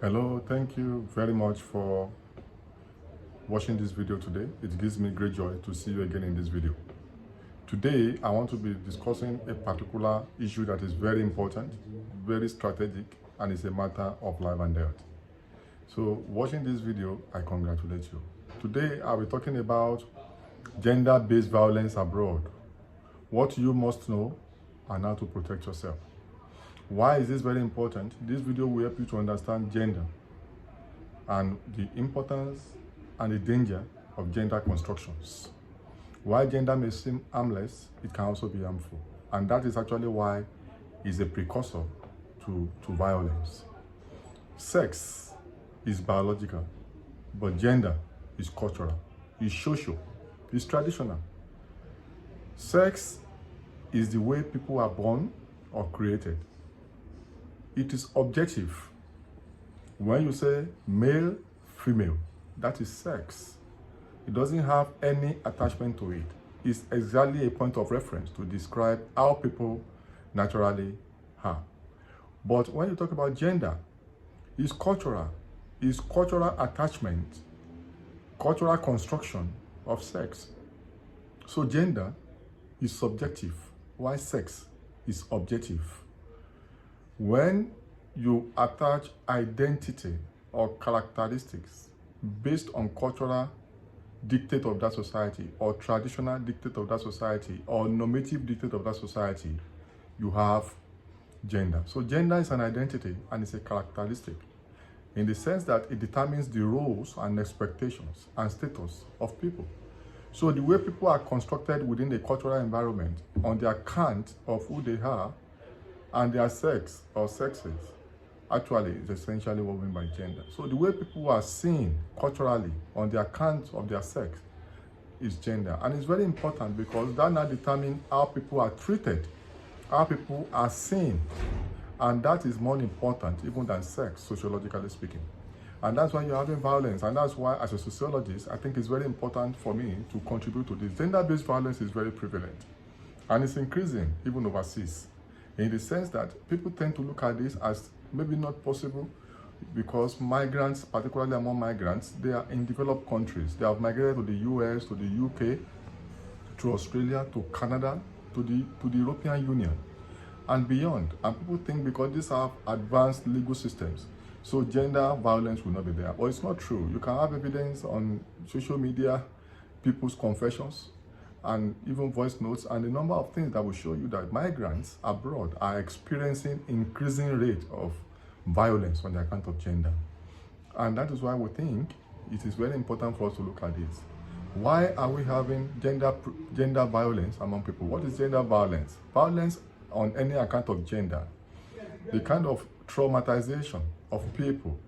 Hello, thank you very much for watching this video today. It gives me great joy to see you again in this video. Today, I want to be discussing a particular issue that is very important, very strategic, and it's a matter of life and death. So, watching this video, I congratulate you. Today, I'll be talking about gender-based violence abroad, what you must know, and how to protect yourself. Why is this very important? This video will help you to understand gender and the importance and the danger of gender constructions. While gender may seem harmless, it can also be harmful. And that is actually why it's a precursor to violence. Sex is biological, but gender is cultural, is social, is traditional. Sex is the way people are born or created. It is objective. When you say male, female, that is sex. It doesn't have any attachment to it. It's exactly a point of reference to describe how people naturally are. But when you talk about gender, it's cultural. It's cultural attachment, cultural construction of sex. So gender is subjective, while sex is objective. When you attach identity or characteristics based on cultural dictate of that society or traditional dictate of that society or normative dictate of that society, you have gender. So gender is an identity and it's a characteristic in the sense that it determines the roles and expectations and status of people. So the way people are constructed within the cultural environment on the account of who they are and their sex or sexes actually is essentially what we mean by gender. So the way people are seen culturally on the account of their sex is gender. And it's very important because that now determines how people are treated, how people are seen. And that is more important even than sex, sociologically speaking. And that's why you're having violence. And that's why, as a sociologist, I think it's very important for me to contribute to this. Gender-based violence is very prevalent. And it's increasing even overseas, in the sense that people tend to look at this as maybe not possible because migrants, particularly among migrants, they are in developed countries. They have migrated to the US, to the UK, to Australia, to Canada, to the European Union and beyond. And people think because these have advanced legal systems, so gender violence will not be there. But it's not true. You can have evidence on social media, people's confessions, and even voice notes, and a number of things that will show you that migrants abroad are experiencing increasing rate of violence on the account of gender. And that is why we think it is very important for us to look at this. Why are we having gender violence among people? What is gender violence? Violence on any account of gender, the kind of traumatization of people,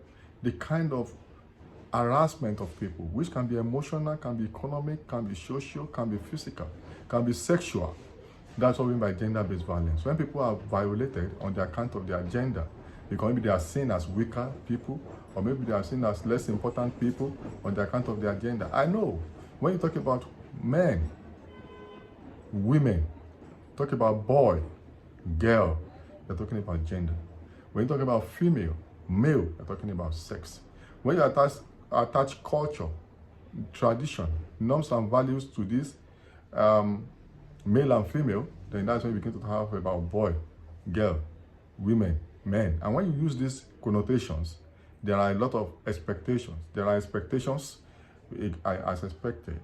the kind of harassment of people, which can be emotional, can be economic, can be social, can be physical, can be sexual. That's what we mean by gender-based violence. When people are violated on the account of their gender, because maybe they are seen as weaker people, or maybe they are seen as less important people on the account of their gender. I know when you talk about men, women, talk about boy, girl, you're talking about gender. When you talk about female, male, you're talking about sex. When you attach culture, tradition, norms and values to this male and female, then that's when you begin to talk about boy, girl, women, men. And when you use these connotations, there are a lot of expectations. There are expectations as expected,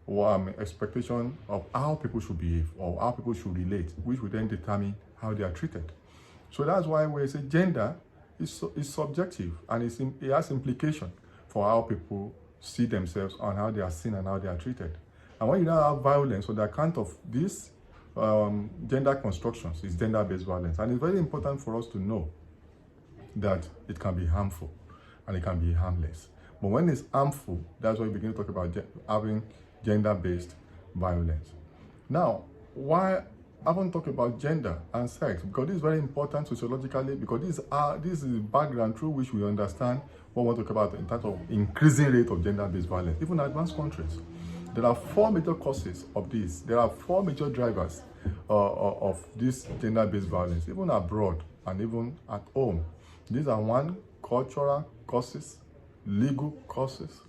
or expectation of how people should behave or how people should relate, which will then determine how they are treated. So that's why we say gender is subjective, and it has implication for how people see themselves and how they are seen and how they are treated. And when you now have violence on the account of these gender constructions, it's gender-based violence. And it's very important for us to know that it can be harmful and it can be harmless. But when it's harmful, that's why we begin to talk about having gender-based violence. Now, why I want to talk about gender and sex? Because this is very important sociologically, because this is the background through which we understand what we want to talk about in terms of increasing rate of gender-based violence, even in advanced countries. There are four major causes of this. There are four major drivers of this gender-based violence, even abroad and even at home. These are one, cultural causes, legal causes,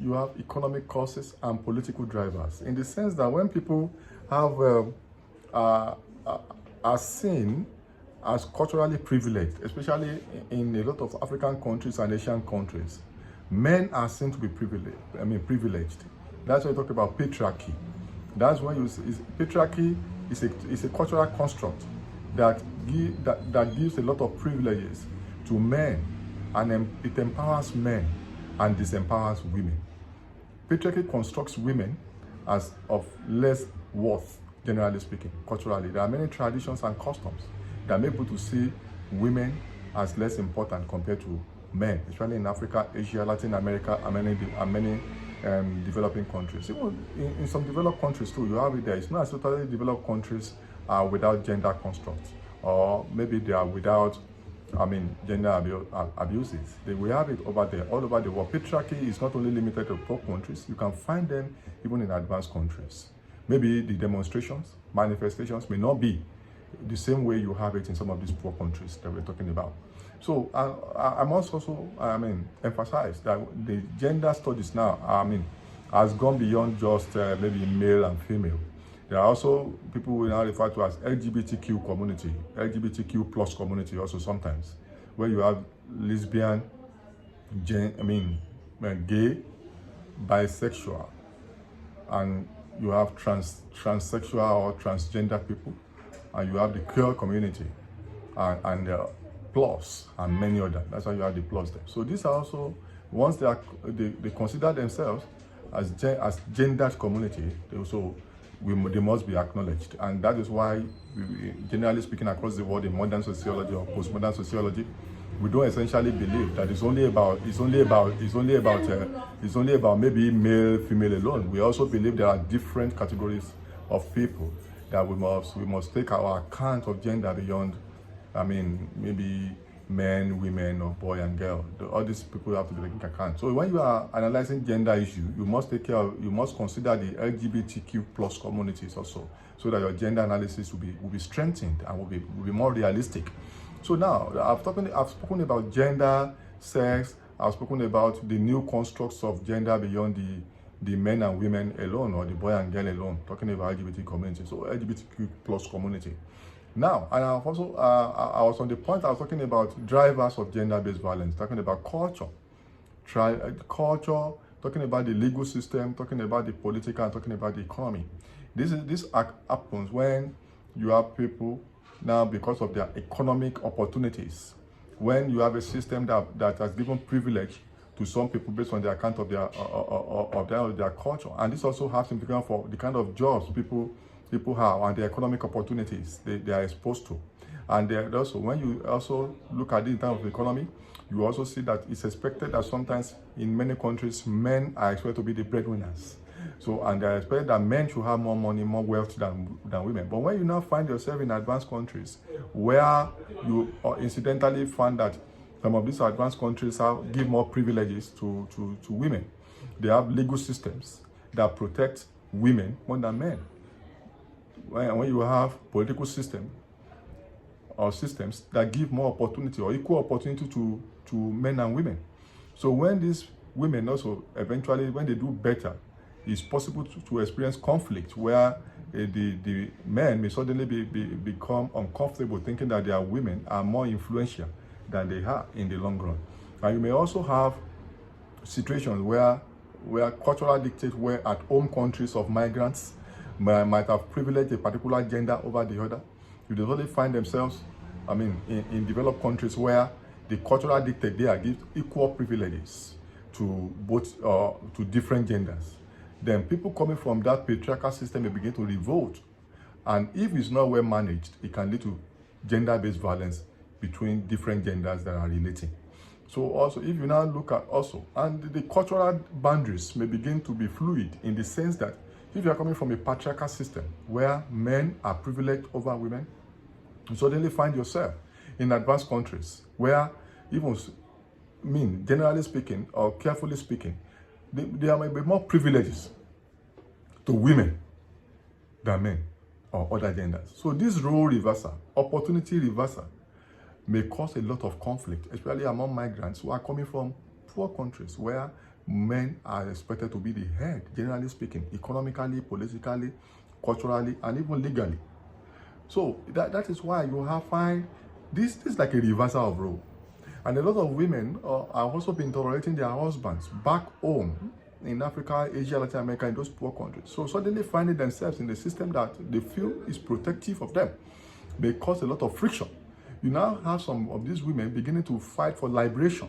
you have economic causes, and political drivers. In the sense that when people have are seen as culturally privileged, especially in a lot of African countries and Asian countries, men are seen to be privileged. That's why you talk about patriarchy. That's why patriarchy is a cultural construct that gives a lot of privileges to men, and it empowers men and disempowers women. Patriarchy constructs women as of less worth, generally speaking, culturally. There are many traditions and customs that make people to see women as less important compared to men, especially in Africa, Asia, Latin America, and many developing countries. Even in some developed countries too, you have it there. It's not as totally developed countries are without gender constructs, or maybe they are without, gender abuses. We have it over there, all over the world. Patriarchy is not only limited to poor countries. You can find them even in advanced countries. Maybe the demonstrations, manifestations may not be the same way you have it in some of these poor countries that we're talking about. So I must also emphasize that the gender studies now has gone beyond just maybe male and female. There are also people we now refer to as LGBTQ community, LGBTQ plus community also sometimes, where you have lesbian, gay, bisexual, and you have transsexual or transgender people, and you have the queer community, and plus, and many others. That's why you have the plus there. So these are also, once they consider themselves as gendered community, they must be acknowledged. And that is why, generally speaking, across the world in modern sociology or postmodern sociology, we don't essentially believe that it's only about maybe male, female alone. We also believe there are different categories of people that we must take our account of gender beyond, maybe men, women, or boy and girl. All these people have to be taken into account. So when you are analyzing gender issue, you must consider the LGBTQ plus communities also, so that your gender analysis will be strengthened and will be more realistic. So now I've spoken about gender, sex. I've spoken about the new constructs of gender beyond the men and women alone, or the boy and girl alone, talking about LGBT community, so LGBTQ plus community. Now, and I've also, I was on the point, I was talking about drivers of gender-based violence, talking about culture, talking about the legal system, talking about the political, and talking about the economy. This happens when you have people now, because of their economic opportunities, when you have a system that has given privilege to some people based on the account of their culture. And this also has implications for the kind of jobs people have and the economic opportunities they are exposed to. And also, when you also look at it in terms of economy, you also see that it's expected that sometimes in many countries, men are expected to be the breadwinners. So, and they expect that men should have more money, more wealth than women. But when you now find yourself in advanced countries, where you incidentally find that some of these advanced countries give more privileges to women, they have legal systems that protect women more than men. When you have political system or systems that give more opportunity or equal opportunity to men and women. So when these women also eventually, when they do better, it's possible to experience conflict where the men may suddenly become uncomfortable thinking that their women are more influential than they are in the long run. And you may also have situations where cultural dictates, where at home countries of migrants might have privileged a particular gender over the other. You only find themselves, in developed countries where the cultural dictate there gives equal privileges to both to different genders. Then people coming from that patriarchal system may begin to revolt. And if it's not well managed, it can lead to gender-based violence between different genders that are relating. So also, if you now look at and the cultural boundaries may begin to be fluid, in the sense that if you are coming from a patriarchal system where men are privileged over women, you suddenly find yourself in advanced countries where generally speaking or carefully speaking, there may be more privileges to women than men or other genders. So this role reversal, opportunity reversal, may cause a lot of conflict, especially among migrants who are coming from poor countries where men are expected to be the head, generally speaking, economically, politically, culturally, and even legally. So that is why you have find this is like a reversal of role. And a lot of women are also been tolerating their husbands back home in Africa, Asia, Latin America, in those poor countries. So suddenly finding themselves in the system that they feel is protective of them may cause a lot of friction. You now have some of these women beginning to fight for liberation,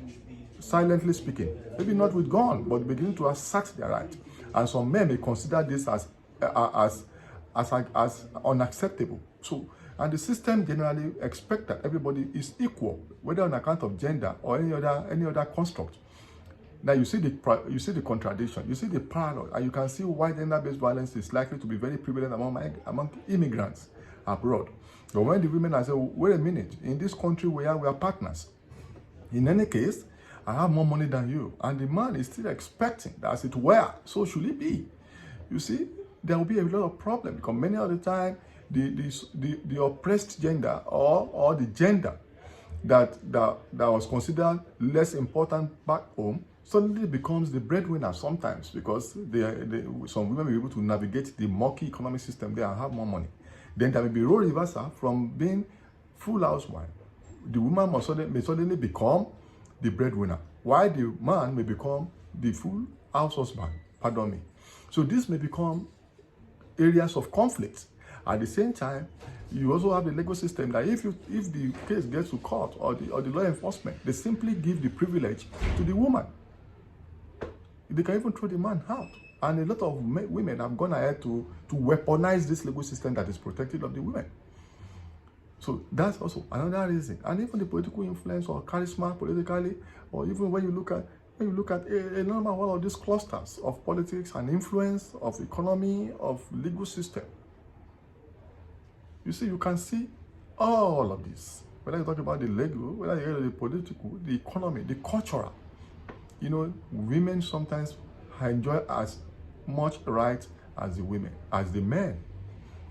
silently speaking, maybe not with gun, but beginning to assert their right. And some men may consider this as unacceptable. So, and the system generally expects that everybody is equal, whether on account of gender or any other construct. Now you see the contradiction, you see the parallel, and you can see why gender-based violence is likely to be very prevalent among immigrants abroad. But when the women are saying, wait a minute, in this country we are partners. In any case, I have more money than you, and the man is still expecting that as it were, so should it be. You see, there will be a lot of problem because many of the time the oppressed gender or the gender that was considered less important back home suddenly becomes the breadwinner sometimes because some women will be able to navigate the murky economic system there and have more money. Then there may be role reversal from being full housewife. The woman may suddenly become the breadwinner, while the man may become the full house husband. Pardon me. So this may become areas of conflict. At the same time, you also have the legal system that if the case gets to court or the law enforcement, they simply give the privilege to the woman. They can even throw the man out. And a lot of women have gone ahead to weaponize this legal system that is protective of the women. So that's also another reason. And even the political influence or charisma politically, or even when you look at a number of all of these clusters of politics and influence of economy, of legal system. You see, you can see all of this. Whether you talk about the legal, whether you talk about the political, the economy, the cultural. You know, women sometimes enjoy as much rights as the men.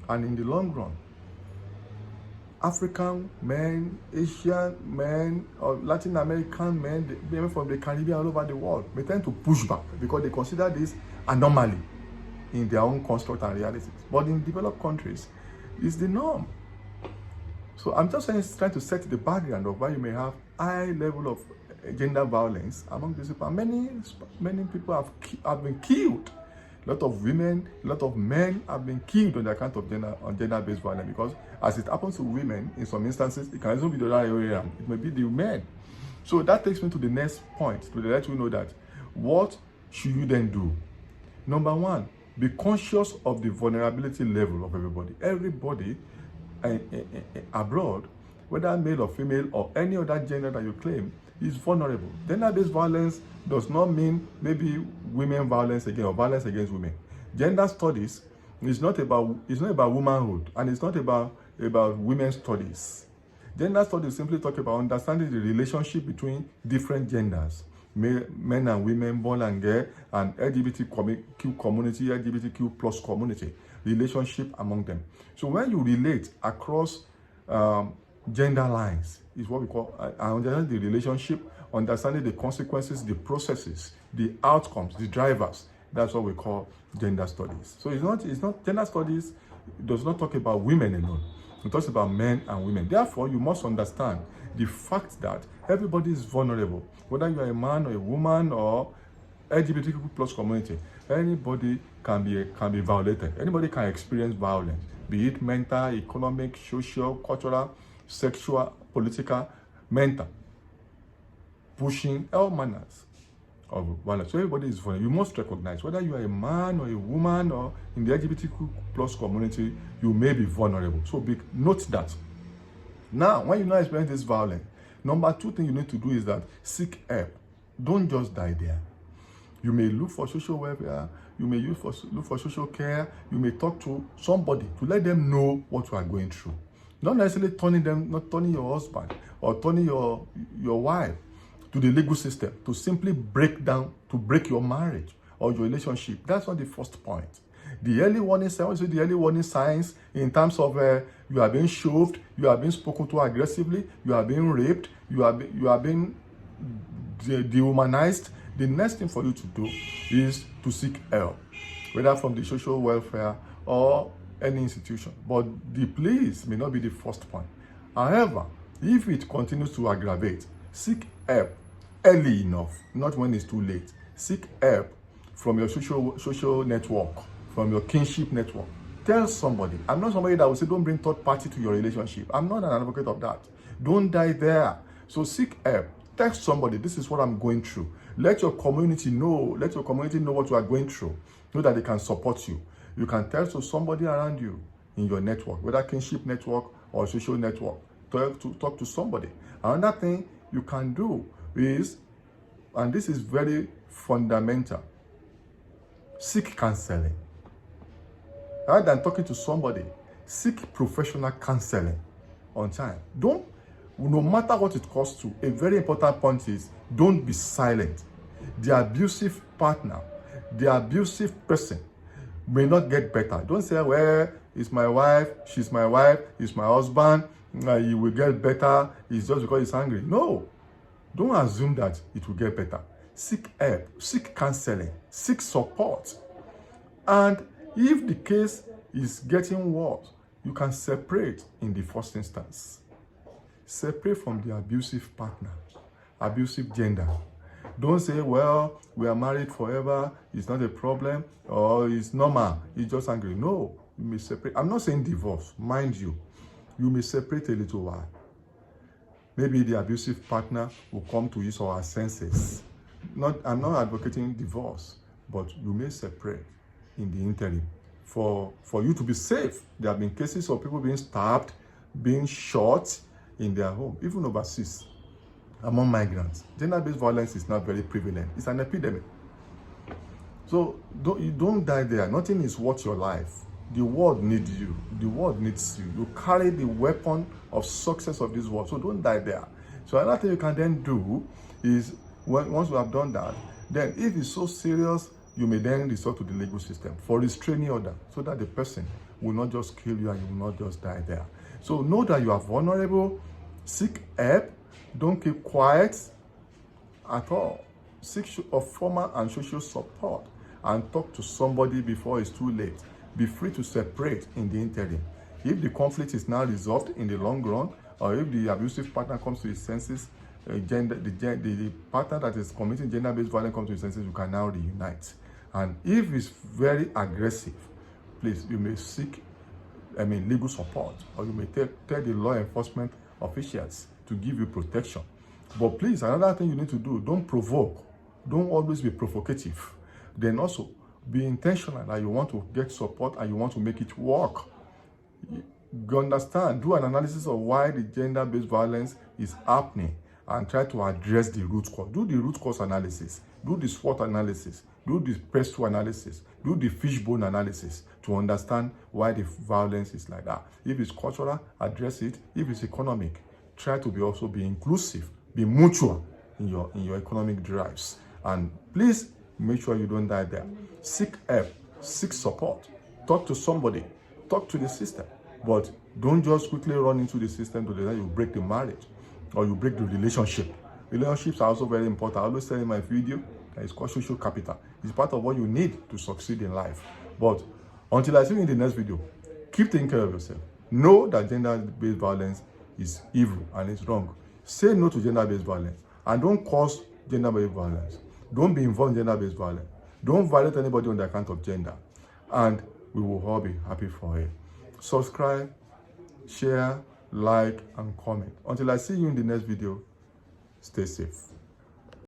And in the long run, African men, Asian men, or Latin American men from the Caribbean all over the world may tend to push back because they consider this anomaly in their own construct and realities. But in developed countries, it's the norm. So I'm just trying to set the background of why you may have high level of gender violence among these people. Many people have been killed. A lot of women, a lot of men have been killed on the account of gender-based violence because as it happens to women, in some instances, it can also be the other way around. It may be the men. So that takes me to the next point, to let you know that what should you then do? Number one, be conscious of the vulnerability level of everybody. Everybody abroad, whether male or female or any other gender that you claim, is vulnerable. Gender-based violence does not mean maybe women violence against or violence against women. Gender studies is not about womanhood, and it's not about women's studies. Gender studies simply talk about understanding the relationship between different genders, men and women, boy and girl, and LGBTQ community, LGBTQ plus community, relationship among them. So when you relate across gender lines, is what we call understanding the relationship, understanding the consequences, the processes, the outcomes, the drivers. That's what we call gender studies. So it's not gender studies does not talk about women alone. It talks about men and women. Therefore, you must understand the fact that everybody is vulnerable, whether you are a man or a woman or LGBTQ plus community. Anybody can be violated. Anybody can experience violence, be it mental, economic, social, cultural, sexual, political, mental, pushing all manners of violence. So everybody is vulnerable. You must recognize whether you are a man or a woman or in the LGBTQ plus community, you may be vulnerable. So note that. Now, when you now experience this violence, number two thing you need to do is that seek help. Don't just die there. You may look for social welfare, you may look for social care, you may talk to somebody to let them know what you are going through. Not necessarily not turning your husband or turning your wife to the legal system to simply break your marriage or your relationship. That's not the first point. The early warning signs in terms of you are being shoved, you are being spoken to aggressively, you are being raped, you are being dehumanized, the next thing for you to do is to seek help, whether from the social welfare or any institution. But the police may not be the first point. However, if it continues to aggravate, seek help early enough, not when it's too late. Seek help from your social network, from your kinship network. Tell somebody. I'm not somebody that will say don't bring third party to your relationship. I'm not an advocate of that. Don't die there. So seek help. Text somebody, this is what I'm going through. Let your community know. Let your community know what you are going through, so that they can support you. You can tell to somebody around you in your network, whether kinship network or social network. Talk to somebody. Another thing you can do is, and this is very fundamental, seek counseling. Rather than talking to somebody, seek professional counseling on time. No matter what it costs to, a very important point is, don't be silent. The abusive partner, the abusive person may not get better. Don't say, well, it's my wife, she's my wife, it's my husband, he will get better, it's just because he's angry. No, don't assume that it will get better. Seek help, seek counseling, seek support. And if the case is getting worse, you can separate in the first instance. Separate from the abusive partner, abusive gender. Don't say, well, we are married forever, it's not a problem, or it's normal, he's just angry. No, you may separate. I'm not saying divorce, mind you. You may separate a little while. Maybe the abusive partner will come to his or her senses. I'm not advocating divorce, but you may separate in the interim for you to be safe. There have been cases of people being stabbed, being shot in their home, even overseas, among migrants. Gender-based violence is not very prevalent. It's an epidemic. So you don't die there. Nothing is worth your life. The world needs you. The world needs you. You carry the weapon of success of this world. So don't die there. So another thing you can then do is, once you have done that, then if it's so serious, you may then resort to the legal system for restraining order, so that the person will not just kill you and you will not just die there. So know that you are vulnerable. Seek help. Don't keep quiet at all. Seek formal and social support and talk to somebody before it's too late. Be free to separate in the interim. If the conflict is now resolved in the long run, or if the abusive partner comes to his senses, the partner that is committing gender-based violence comes to his senses, you can now reunite. And if it's very aggressive, please, you may seek legal support, or you may tell the law enforcement officials to give you protection. But please, another thing you need to do, don't provoke. Don't always be provocative. Then also, be intentional that you want to get support and you want to make it work. You understand, do an analysis of why the gender-based violence is happening and try to address the root cause. Do the root cause analysis, do the SWOT analysis, do the PESTO analysis, do the fishbone analysis to understand why the violence is like that. If it's cultural, address it. If it's economic, try to also be inclusive, be mutual in your economic drives. And please make sure you don't die there. Seek help, seek support, talk to somebody, talk to the system. But don't just quickly run into the system to the time you break the marriage or you break the relationship. Relationships are also very important. I always say in my video that it's called social capital. It's part of what you need to succeed in life. But until I see you in the next video, keep taking care of yourself. Know that gender-based violence is evil and it's wrong. Say no to gender-based violence and don't cause gender-based violence. Don't be involved in gender-based violence. Don't violate anybody on the account of gender. And we will all be happy for it. Subscribe, share, like, and comment. Until I see you in the next video, stay safe.